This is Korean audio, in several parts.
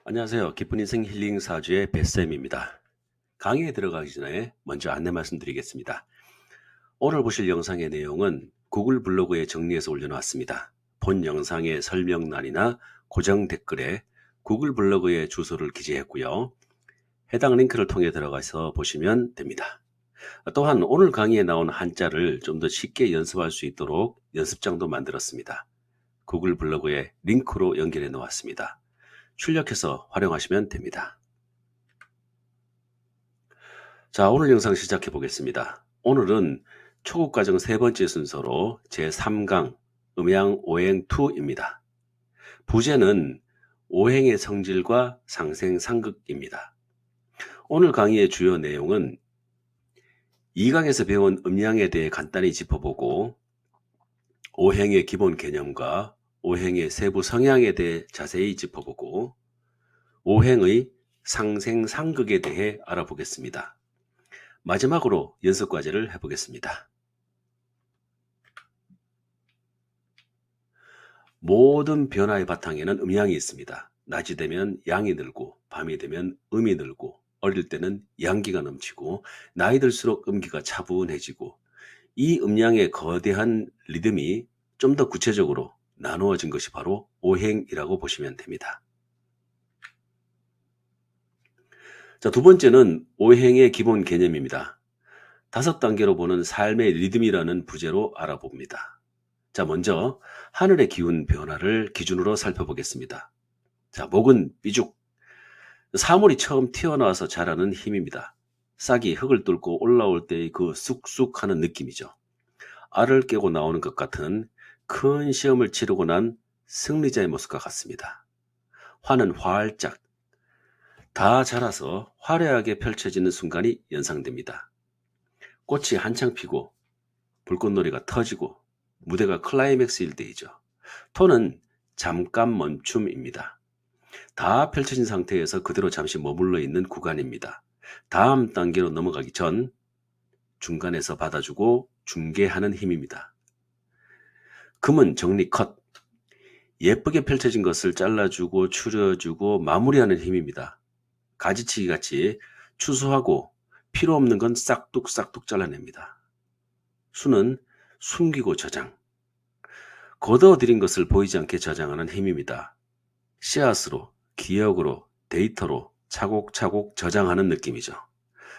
안녕하세요. 기쁜 인생 힐링 사주의 뱃쌤입니다. 강의에 들어가기 전에 먼저 안내 말씀드리겠습니다. 오늘 보실 영상의 내용은 구글 블로그에 정리해서 올려놓았습니다. 본 영상의 설명란이나 고정 댓글에 구글 블로그의 주소를 기재했고요. 해당 링크를 통해 들어가서 보시면 됩니다. 또한 오늘 강의에 나온 한자를 좀 더 쉽게 연습할 수 있도록 연습장도 만들었습니다. 구글 블로그에 링크로 연결해 놓았습니다. 출력해서 활용하시면 됩니다. 자, 오늘 영상 시작해 보겠습니다. 오늘은 초급과정 세 번째 순서로 제3강 음양 오행2입니다. 부제는 오행의 성질과 상생상극입니다. 오늘 강의의 주요 내용은 2강에서 배운 음양에 대해 간단히 짚어보고 오행의 기본 개념과 오행의 세부 성향에 대해 자세히 짚어보고 오행의 상생상극에 대해 알아보겠습니다. 마지막으로 연습과제를 해보겠습니다. 모든 변화의 바탕에는 음양이 있습니다. 낮이 되면 양이 늘고 밤이 되면 음이 늘고 어릴 때는 양기가 넘치고 나이 들수록 음기가 차분해지고 이 음양의 거대한 리듬이 좀 더 구체적으로 나누어진 것이 바로 오행이라고 보시면 됩니다. 자, 두 번째는 오행의 기본 개념입니다. 5단계로 보는 삶의 리듬이라는 부제로 알아봅니다. 자, 먼저 하늘의 기운 변화를 기준으로 살펴보겠습니다. 자, 목은 삐죽. 사물이 처음 튀어나와서 자라는 힘입니다. 싹이 흙을 뚫고 올라올 때의 그 쑥쑥 하는 느낌이죠. 알을 깨고 나오는 것 같은 큰 시험을 치르고 난 승리자의 모습과 같습니다. 화는 활짝 다 자라서 화려하게 펼쳐지는 순간이 연상됩니다. 꽃이 한창 피고 불꽃놀이가 터지고 무대가 클라이맥스일 때이죠. 토는 잠깐 멈춤입니다. 다 펼쳐진 상태에서 그대로 잠시 머물러 있는 구간입니다. 다음 단계로 넘어가기 전 중간에서 받아주고 중개하는 힘입니다. 금은 정리 컷. 예쁘게 펼쳐진 것을 잘라주고 추려주고 마무리하는 힘입니다. 가지치기 같이 추수하고 필요 없는 건 싹둑싹둑 잘라냅니다. 수는 숨기고 저장. 걷어들인 것을 보이지 않게 저장하는 힘입니다. 씨앗으로, 기억으로, 데이터로 차곡차곡 저장하는 느낌이죠.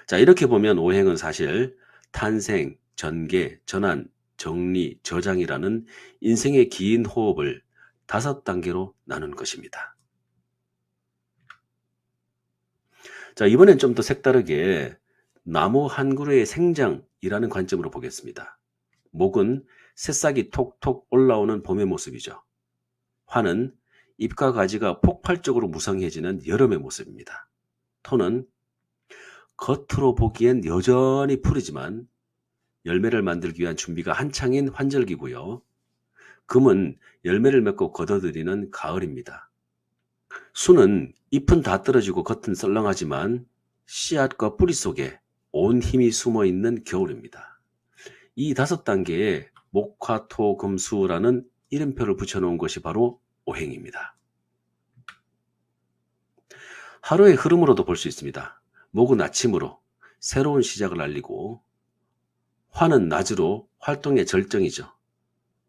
자, 이렇게 보면 오행은 사실 탄생, 전개, 전환, 정리, 저장이라는 인생의 긴 호흡을 5단계로 나눈 것입니다. 자, 이번엔 좀 더 색다르게 나무 한 그루의 생장이라는 관점으로 보겠습니다. 목은 새싹이 톡톡 올라오는 봄의 모습이죠. 화는 잎과 가지가 폭발적으로 무성해지는 여름의 모습입니다. 토는 겉으로 보기엔 여전히 푸르지만 열매를 만들기 위한 준비가 한창인 환절기고요. 금은 열매를 맺고 걷어들이는 가을입니다. 수는 잎은 다 떨어지고 겉은 썰렁하지만 씨앗과 뿌리 속에 온 힘이 숨어 있는 겨울입니다. 이 5단계에 목, 화, 토, 금, 수라는 이름표를 붙여놓은 것이 바로 오행입니다. 하루의 흐름으로도 볼 수 있습니다. 목은 아침으로 새로운 시작을 알리고 화는 낮으로 활동의 절정이죠.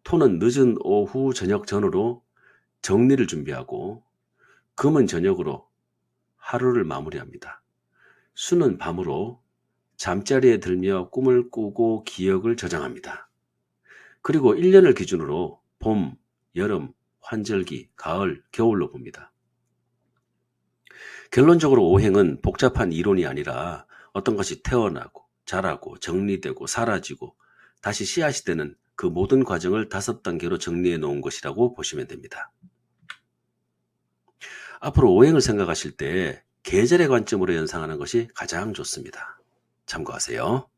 토는 늦은 오후 저녁 전후로 정리를 준비하고 금은 저녁으로 하루를 마무리합니다. 수는 밤으로 잠자리에 들며 꿈을 꾸고 기억을 저장합니다. 그리고 1년을 기준으로 봄, 여름, 환절기, 가을, 겨울로 봅니다. 결론적으로 오행은 복잡한 이론이 아니라 어떤 것이 태어나고 자라고 정리되고 사라지고 다시 씨앗이 되는 그 모든 과정을 5단계로 정리해 놓은 것이라고 보시면 됩니다. 앞으로 오행을 생각하실 때 계절의 관점으로 연상하는 것이 가장 좋습니다. 참고하세요.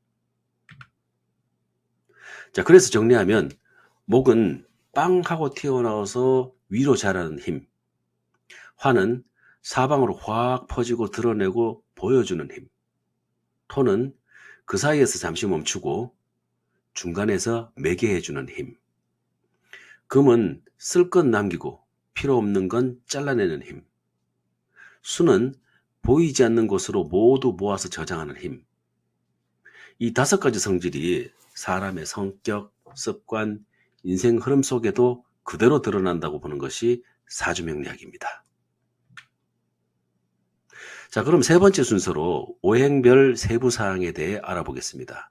자, 그래서 정리하면 목은 빵 하고 튀어나와서 위로 자라는 힘, 화는 사방으로 확 퍼지고 드러내고 보여주는 힘, 토는 그 사이에서 잠시 멈추고 중간에서 매개해주는 힘, 금은 쓸 것 남기고 필요 없는 건 잘라내는 힘, 수는 보이지 않는 곳으로 모두 모아서 저장하는 힘. 이 5가지 성질이 사람의 성격, 습관, 인생 흐름 속에도 그대로 드러난다고 보는 것이 사주명리학입니다. 자, 그럼 3번째 순서로 오행별 세부 사항에 대해 알아보겠습니다.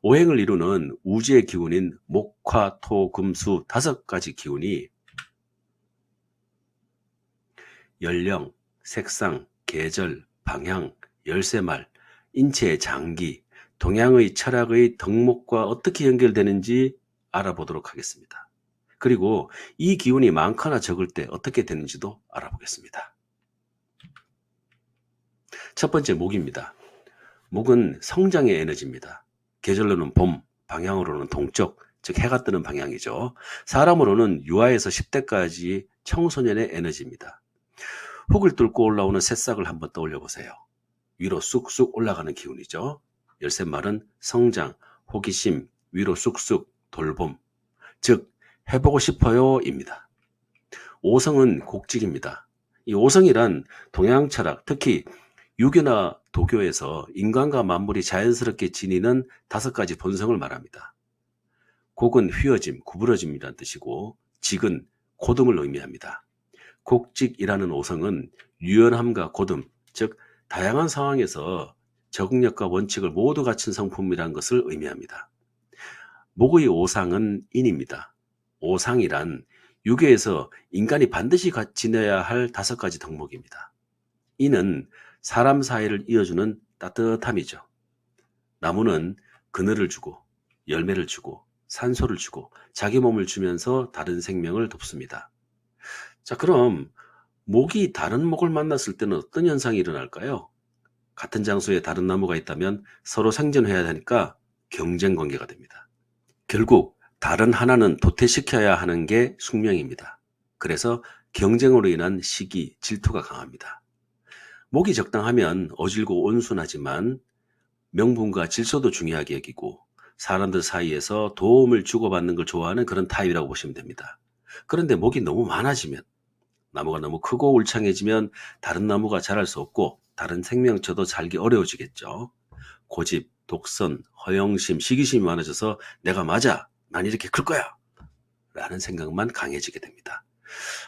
오행을 이루는 우주의 기운인 목, 화, 토, 금, 수 5가지 기운이 연령, 색상, 계절, 방향, 열쇠말, 인체의 장기, 동양의 철학의 덕목과 어떻게 연결되는지 알아보도록 하겠습니다. 그리고 이 기운이 많거나 적을 때 어떻게 되는지도 알아보겠습니다. 첫 번째, 목입니다. 목은 성장의 에너지입니다. 계절로는 봄, 방향으로는 동쪽, 즉 해가 뜨는 방향이죠. 사람으로는 유아에서 10대까지 청소년의 에너지입니다. 흙을 뚫고 올라오는 새싹을 한번 떠올려 보세요. 위로 쑥쑥 올라가는 기운이죠. 열쇠말은 성장, 호기심, 위로 쑥쑥, 돌봄, 즉 해보고 싶어요 입니다. 오성은 곡직입니다. 이 오성이란 동양 철학, 특히 유교나 도교에서 인간과 만물이 자연스럽게 지니는 5가지 본성을 말합니다. 곡은 휘어짐, 구부러짐이란 뜻이고 직은 고듬을 의미합니다. 곡직이라는 오성은 유연함과 고듬, 즉 다양한 상황에서 적응력과 원칙을 모두 갖춘 성품이라는 것을 의미합니다. 목의 오상은 인입니다. 오상이란 유교에서 인간이 반드시 지녀야 할 5가지 덕목입니다. 인은 사람 사이를 이어주는 따뜻함이죠. 나무는 그늘을 주고 열매를 주고 산소를 주고 자기 몸을 주면서 다른 생명을 돕습니다. 자, 그럼 목이 다른 목을 만났을 때는 어떤 현상이 일어날까요? 같은 장소에 다른 나무가 있다면 서로 생존해야 하니까 경쟁 관계가 됩니다. 결국 다른 하나는 도태시켜야 하는 게 숙명입니다. 그래서 경쟁으로 인한 시기, 질투가 강합니다. 목이 적당하면 어질고 온순하지만 명분과 질서도 중요하게 여기고 사람들 사이에서 도움을 주고받는 걸 좋아하는 그런 타입이라고 보시면 됩니다. 그런데 목이 너무 많아지면, 나무가 너무 크고 울창해지면 다른 나무가 자랄 수 없고 다른 생명체도 살기 어려워지겠죠. 고집, 독선, 허영심, 시기심이 많아져서 내가 맞아, 난 이렇게 클 거야 라는 생각만 강해지게 됩니다.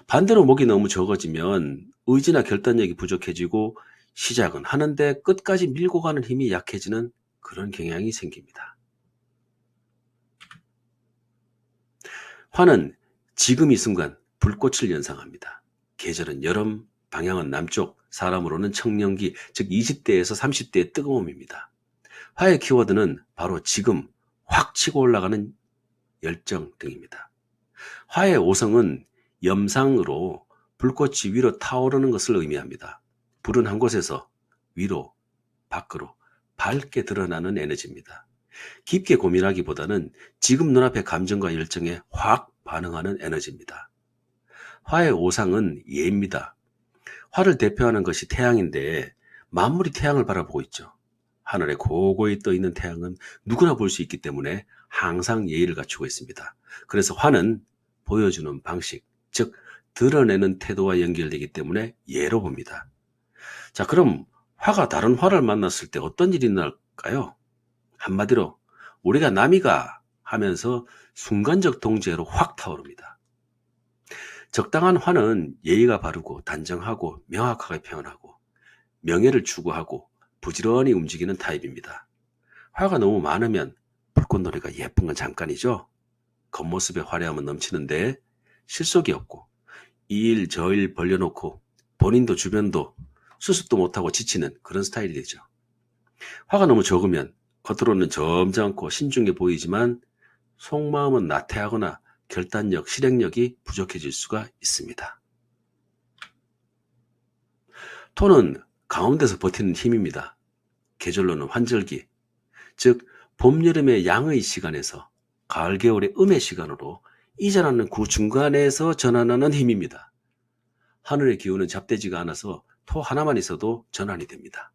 반대로 목이 너무 적어지면 의지나 결단력이 부족해지고 시작은 하는데 끝까지 밀고 가는 힘이 약해지는 그런 경향이 생깁니다. 화는 지금 이 순간 불꽃을 연상합니다. 계절은 여름, 방향은 남쪽, 사람으로는 청년기, 즉 20대에서 30대의 뜨거움입니다. 화의 키워드는 바로 지금 확 치고 올라가는 열정 등입니다. 화의 오성은 염상으로 불꽃이 위로 타오르는 것을 의미합니다. 불은 한 곳에서 위로, 밖으로 밝게 드러나는 에너지입니다. 깊게 고민하기보다는 지금 눈앞의 감정과 열정에 확 반응하는 에너지입니다. 화의 오상은 예입니다. 화를 대표하는 것이 태양인데 만물이 태양을 바라보고 있죠. 하늘에 고고히 떠 있는 태양은 누구나 볼 수 있기 때문에 항상 예의를 갖추고 있습니다. 그래서 화는 보여주는 방식, 즉 드러내는 태도와 연결되기 때문에 예로 봅니다. 자, 그럼 화가 다른 화를 만났을 때 어떤 일이 일어날까요? 한마디로 우리가 남이가 하면서 순간적 동지애로 확 타오릅니다. 적당한 화는 예의가 바르고 단정하고 명확하게 표현하고 명예를 추구하고 부지런히 움직이는 타입입니다. 화가 너무 많으면 불꽃놀이가 예쁜 건 잠깐이죠. 겉모습에 화려함은 넘치는데 실속이 없고 이 일 저 일 벌려놓고 본인도 주변도 수습도 못하고 지치는 그런 스타일이 되죠. 화가 너무 적으면 겉으로는 점잖고 신중해 보이지만 속마음은 나태하거나 결단력, 실행력이 부족해질 수가 있습니다. 토는 가운데서 버티는 힘입니다. 계절로는 환절기, 즉 봄, 여름의 양의 시간에서 가을, 겨울의 음의 시간으로 이전하는 그 중간에서 전환하는 힘입니다. 하늘의 기운은 잡되지가 않아서 토 하나만 있어도 전환이 됩니다.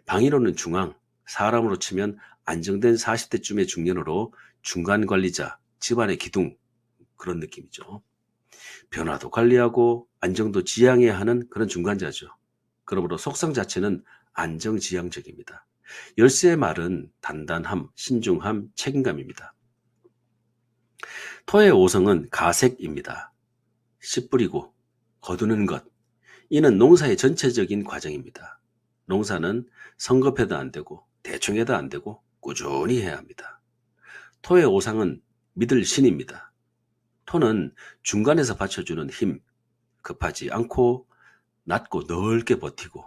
방위로는 중앙, 사람으로 치면 안정된 40대쯤의 중년으로 중간 관리자, 집안의 기둥, 그런 느낌이죠. 변화도 관리하고 안정도 지향해야 하는 그런 중간자죠. 그러므로 속성 자체는 안정지향적입니다. 열쇠의 말은 단단함, 신중함, 책임감입니다. 토의 5성은 가색입니다. 씨 뿌리고 거두는 것. 이는 농사의 전체적인 과정입니다. 농사는 성급해도 안 되고 대충 해도 안 되고 꾸준히 해야 합니다. 토의 5상은 믿을 신입니다. 토는 중간에서 받쳐주는 힘, 급하지 않고 낮고 넓게 버티고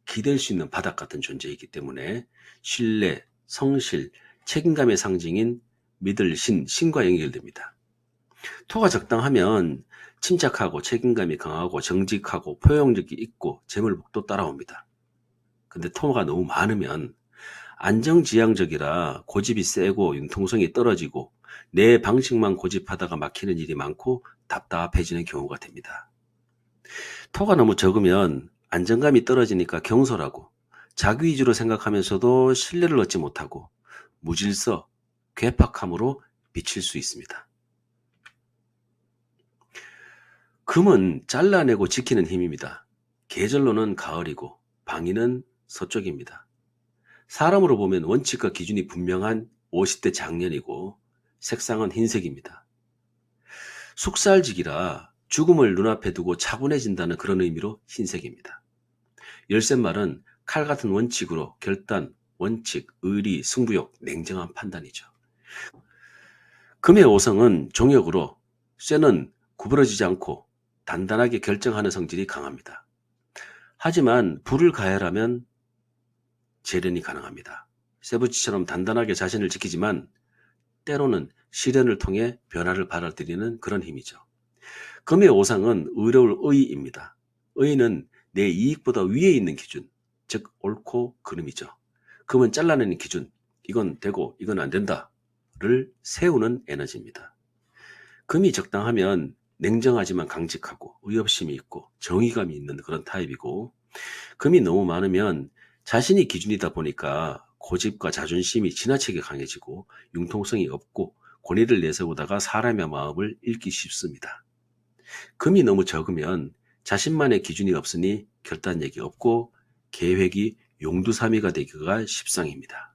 기댈 수 있는 바닥 같은 존재이기 때문에 신뢰, 성실, 책임감의 상징인 믿을 신, 신과 연결됩니다. 토가 적당하면 침착하고 책임감이 강하고 정직하고 포용력이 있고 재물복도 따라옵니다. 근데 토가 너무 많으면 안정지향적이라 고집이 세고 융통성이 떨어지고 내 방식만 고집하다가 막히는 일이 많고 답답해지는 경우가 됩니다. 토가 너무 적으면 안정감이 떨어지니까 경솔하고 자기 위주로 생각하면서도 신뢰를 얻지 못하고 무질서, 괴팍함으로 비칠 수 있습니다. 금은 잘라내고 지키는 힘입니다. 계절로는 가을이고 방위는 서쪽입니다. 사람으로 보면 원칙과 기준이 분명한 50대 장년이고 색상은 흰색입니다. 숙살직이라 죽음을 눈앞에 두고 차분해진다는 그런 의미로 흰색입니다. 열쇠말은 칼 같은 원칙으로 결단, 원칙, 의리, 승부욕, 냉정한 판단이죠. 금의 5성은 종역으로 쇠는 구부러지지 않고 단단하게 결정하는 성질이 강합니다. 하지만 불을 가열하면 재련이 가능합니다. 쇠붙이처럼 단단하게 자신을 지키지만 때로는 시련을 통해 변화를 받아들이는 그런 힘이죠. 금의 5상은 의로울 의입니다. 의는 내 이익보다 위에 있는 기준, 즉 옳고 그름이죠. 금은 잘라내는 기준, 이건 되고 이건 안 된다를 세우는 에너지입니다. 금이 적당하면 냉정하지만 강직하고 의협심이 있고 정의감이 있는 그런 타입이고, 금이 너무 많으면 자신이 기준이다 보니까 고집과 자존심이 지나치게 강해지고 융통성이 없고 권위를 내세우다가 사람의 마음을 읽기 쉽습니다. 금이 너무 적으면 자신만의 기준이 없으니 결단력이 없고 계획이 용두사미가 되기가 십상입니다.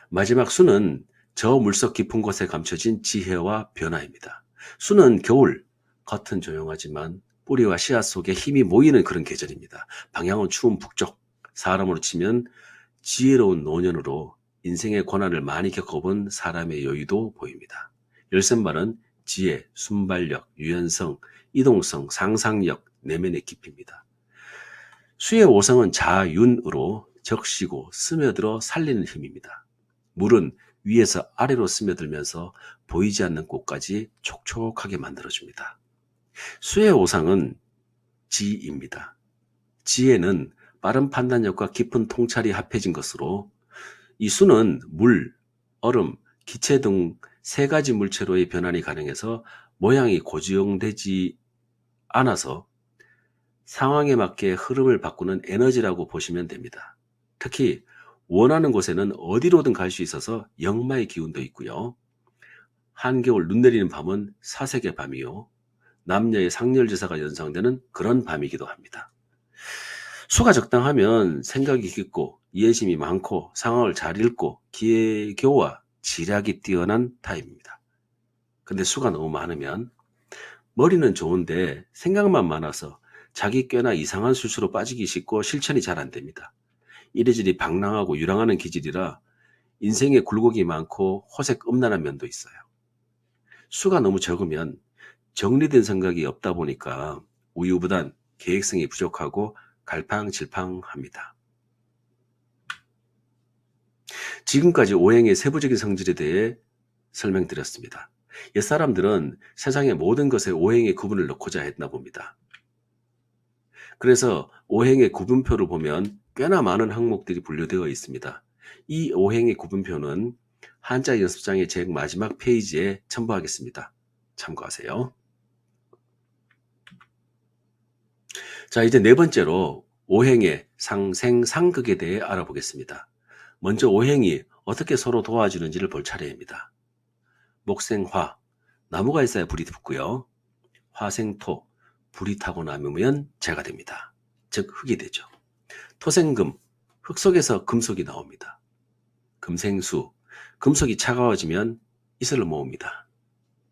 마지막 수는 저 물속 깊은 곳에 감춰진 지혜와 변화입니다. 수는 겨울, 겉은 조용하지만 뿌리와 씨앗 속에 힘이 모이는 그런 계절입니다. 방향은 추운 북쪽, 사람으로 치면 지혜로운 노년으로 인생의 고난을 많이 겪어본 사람의 여유도 보입니다. 열쇠말은 지혜, 순발력, 유연성, 이동성, 상상력, 내면의 깊이입니다. 수의 5성은 자윤으로 적시고 스며들어 살리는 힘입니다. 물은 위에서 아래로 스며들면서 보이지 않는 곳까지 촉촉하게 만들어줍니다. 수의 5상은 지입니다. 지혜는 빠른 판단력과 깊은 통찰이 합해진 것으로 이 수는 물, 얼음, 기체 등 세 가지 물체로의 변환이 가능해서 모양이 고정되지 않아서 상황에 맞게 흐름을 바꾸는 에너지라고 보시면 됩니다. 특히 원하는 곳에는 어디로든 갈 수 있어서 역마의 기운도 있고요. 한겨울 눈 내리는 밤은 사색의 밤이요. 남녀의 상렬지사가 연상되는 그런 밤이기도 합니다. 수가 적당하면 생각이 깊고 이해심이 많고 상황을 잘 읽고 기계교와 지략이 뛰어난 타입입니다. 근데 수가 너무 많으면 머리는 좋은데 생각만 많아서 자기 꾀나 이상한 술수로 빠지기 쉽고 실천이 잘 안 됩니다. 이리저리 방랑하고 유랑하는 기질이라 인생에 굴곡이 많고 호색음란한 면도 있어요. 수가 너무 적으면 정리된 생각이 없다 보니까 우유부단 계획성이 부족하고 갈팡질팡합니다. 지금까지 오행의 세부적인 성질에 대해 설명드렸습니다. 옛사람들은 세상의 모든 것에 오행의 구분을 넣고자 했나 봅니다. 그래서 오행의 구분표를 보면 꽤나 많은 항목들이 분류되어 있습니다. 이 오행의 구분표는 한자 연습장의 제일 마지막 페이지에 첨부하겠습니다. 참고하세요. 자, 이제 네 번째로 오행의 상생상극에 대해 알아보겠습니다. 먼저 오행이 어떻게 서로 도와주는지를 볼 차례입니다. 목생화, 나무가 있어야 불이 붙고요. 화생토, 불이 타고 나면 재가 됩니다. 즉 흙이 되죠. 토생금, 흙 속에서 금속이 나옵니다. 금생수, 금속이 차가워지면 이슬을 모읍니다.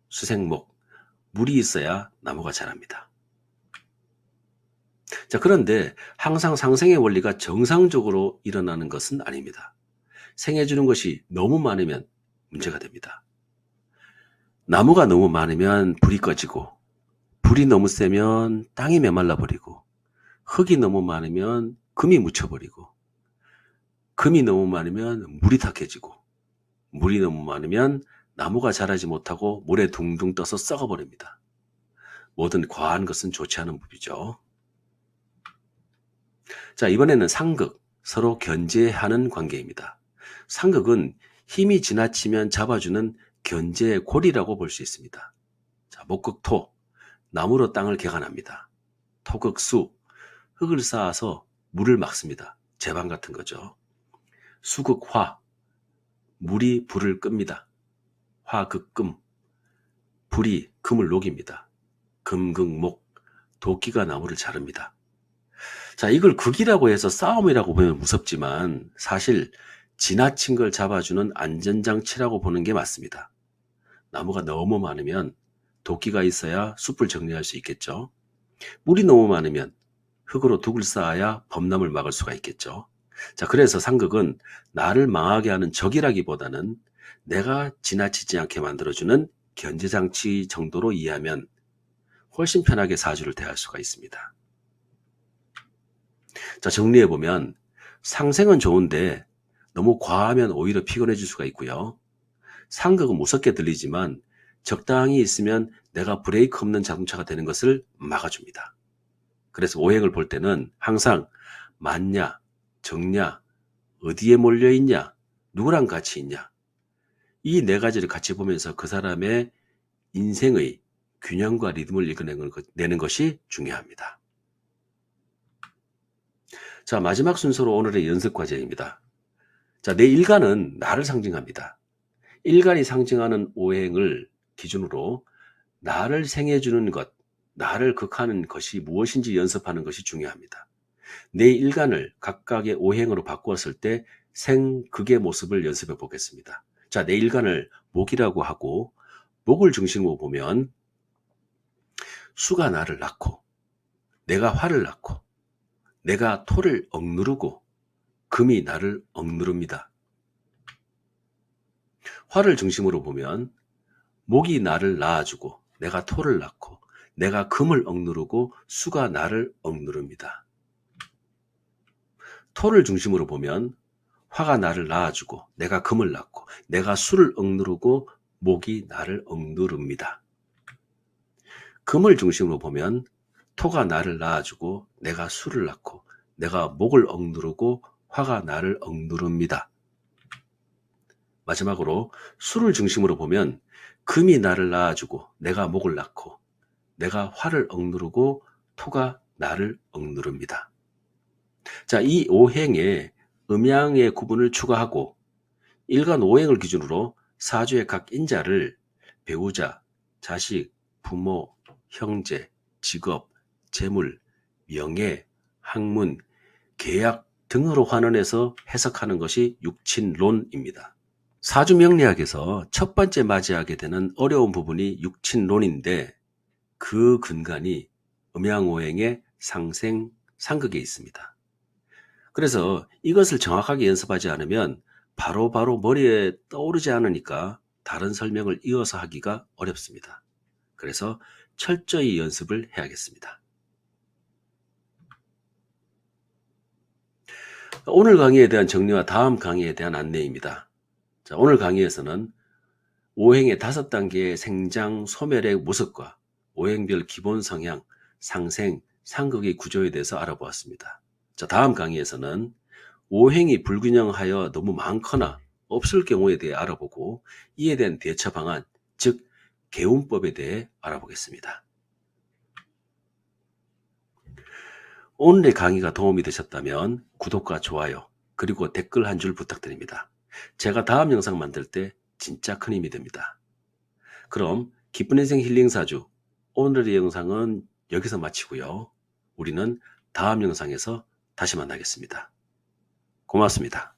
수생목, 물이 있어야 나무가 자랍니다. 자, 그런데 항상 상생의 원리가 정상적으로 일어나는 것은 아닙니다. 생해주는 것이 너무 많으면 문제가 됩니다. 나무가 너무 많으면 불이 꺼지고, 불이 너무 세면 땅이 메말라 버리고, 흙이 너무 많으면 금이 묻혀버리고, 금이 너무 많으면 물이 탁해지고, 물이 너무 많으면 나무가 자라지 못하고 물에 둥둥 떠서 썩어버립니다. 모든 과한 것은 좋지 않은 법이죠. 자, 이번에는 상극, 서로 견제하는 관계입니다. 상극은 힘이 지나치면 잡아주는 견제의 고리라고 볼 수 있습니다. 자, 목극토, 나무로 땅을 개간합니다. 토극수, 흙을 쌓아서 물을 막습니다. 제방 같은 거죠. 수극화, 물이 불을 끕니다. 화극금, 불이 금을 녹입니다. 금극목, 도끼가 나무를 자릅니다. 자, 이걸 극이라고 해서 싸움이라고 보면 무섭지만 사실 지나친 걸 잡아주는 안전장치라고 보는 게 맞습니다. 나무가 너무 많으면 도끼가 있어야 숲을 정리할 수 있겠죠. 물이 너무 많으면 흙으로 둑을 쌓아야 범람을 막을 수가 있겠죠. 자, 그래서 상극은 나를 망하게 하는 적이라기보다는 내가 지나치지 않게 만들어주는 견제장치 정도로 이해하면 훨씬 편하게 사주를 대할 수가 있습니다. 자, 정리해보면 상생은 좋은데 너무 과하면 오히려 피곤해질 수가 있고요. 상극은 무섭게 들리지만 적당히 있으면 내가 브레이크 없는 자동차가 되는 것을 막아줍니다. 그래서 오행을 볼 때는 항상 맞냐, 적냐, 어디에 몰려있냐, 누구랑 같이 있냐, 이 네 가지를 같이 보면서 그 사람의 인생의 균형과 리듬을 읽어내는 것이 중요합니다. 자, 마지막 순서로 오늘의 연습 과제입니다. 자, 내 일간은 나를 상징합니다. 일간이 상징하는 오행을 기준으로 나를 생해주는 것, 나를 극하는 것이 무엇인지 연습하는 것이 중요합니다. 내 일간을 각각의 오행으로 바꾸었을 때 생극의 모습을 연습해 보겠습니다. 자, 내 일간을 목이라고 하고 목을 중심으로 보면 수가 나를 낳고 내가 화를 낳고 내가 토를 억누르고 금이 나를 억누릅니다. 화를 중심으로 보면 목이 나를 낳아주고 내가 토를 낳고 내가 금을 억누르고 수가 나를 억누릅니다. 토를 중심으로 보면 화가 나를 낳아주고 내가 금을 낳고 내가 수를 억누르고 목이 나를 억누릅니다. 금을 중심으로 보면 토가 나를 낳아주고 내가 수를 낳고 내가 목을 억누르고 화가 나를 억누릅니다. 마지막으로 수를 중심으로 보면 금이 나를 낳아주고 내가 목을 낳고 내가 화를 억누르고 토가 나를 억누릅니다. 자, 이 오행에 음양의 구분을 추가하고 일간 오행을 기준으로 사주의 각 인자를 배우자, 자식, 부모, 형제, 직업, 재물, 명예, 학문, 계약 등으로 환원해서 해석하는 것이 육친론입니다. 사주명리학에서 첫 번째 맞이하게 되는 어려운 부분이 육친론인데 그 근간이 음양오행의 상생, 상극에 있습니다. 그래서 이것을 정확하게 연습하지 않으면 바로바로 머리에 떠오르지 않으니까 다른 설명을 이어서 하기가 어렵습니다. 그래서 철저히 연습을 해야겠습니다. 오늘 강의에 대한 정리와 다음 강의에 대한 안내입니다. 자, 오늘 강의에서는 오행의 5단계의 생장, 소멸의 모습과 오행별 기본 성향, 상생, 상극의 구조에 대해서 알아보았습니다. 자, 다음 강의에서는 오행이 불균형하여 너무 많거나 없을 경우에 대해 알아보고 이에 대한 대처 방안, 즉 개운법에 대해 알아보겠습니다. 오늘의 강의가 도움이 되셨다면 구독과 좋아요 그리고 댓글 한 줄 부탁드립니다. 제가 다음 영상 만들 때 진짜 큰 힘이 됩니다. 그럼 기쁜 인생 힐링 사주 오늘의 영상은 여기서 마치고요. 우리는 다음 영상에서 다시 만나겠습니다. 고맙습니다.